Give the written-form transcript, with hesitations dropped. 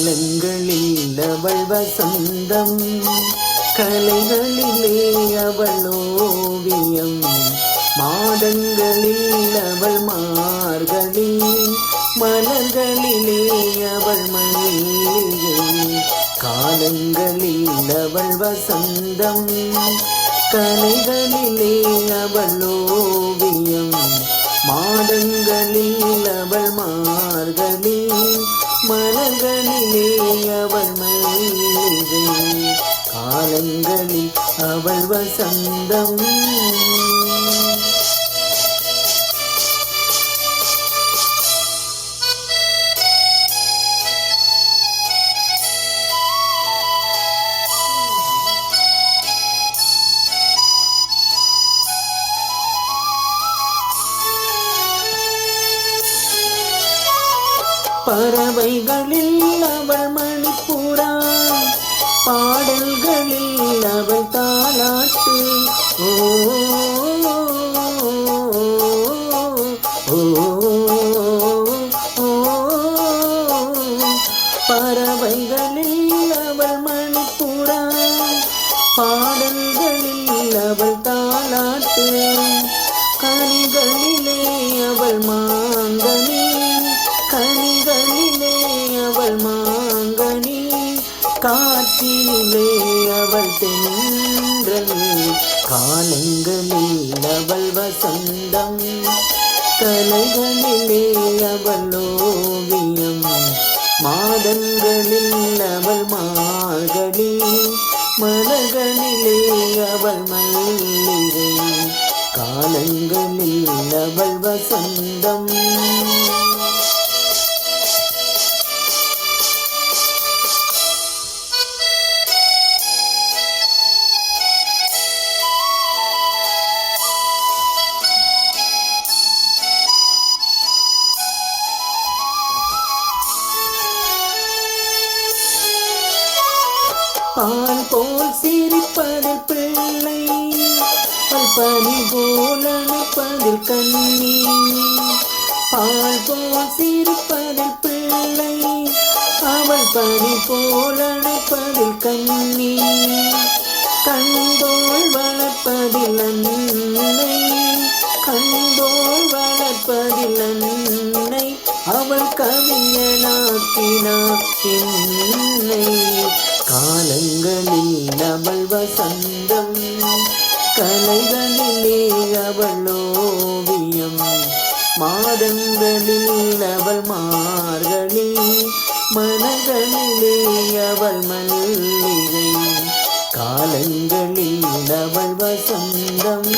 காலங்களில் அவள் வசந்தம், கலைகளிலே அவள் ஓவியம், மாதங்களில் அவள் மார்கழி, மலர்களிலே அவள் மல்லிகை. காலங்களில் அவள் வசந்தம், கலைகளிலே அவள் ஓவியம், மாதங்களில் அவள் மார்கழி, மலர்களிலே அவள் மல்லிகை. காலங்களில் அவள் வசந்தம். பறவைகளில் அவள் மணிப்புறா, பாடல்களில் அவள் தாலாட்டு. ஓ பறவைகளில் அவள் மணிப்புறா, பாடல்களில் அவள் தாலாட்டு. கனிகளிலே அவள் மாங்கனி, கனிகளிலே அவள் மாங்கனி, காற்றினிலே அவள் தென்றல். காலங்களில் அவள் வசந்தம், கலைகளிலே அவள் ஓவியம், மாதங்களில் அவள் மார்கழி, மலர்களிலே அவள் மல்லிகை. காலங்களில் அவள் வசந்தம். பால் போல் சிரிப்பதில் பிள்ளை, பனி போல் அணைப்பதில் கண்ணி. பால் போல் சிரிப்பதில் பிள்ளை, அவள் பனி போல் அணைப்பதில் கண்ணி. கண்டோள் வளர்ப்பதில் அன்னை, கண்டோள் வளர்ப்பதில் அன்னை, அவள் கவிஞனாக்கினார் என்னை. காலங்களில் அவள் வசந்தம், கலைகளிலே அவள் ஓவியம், மாதங்களில் அவள் மார்கழி, மனங்களிலே அவள் மல்லிகை. காலங்களில் அவள் வசந்தம்.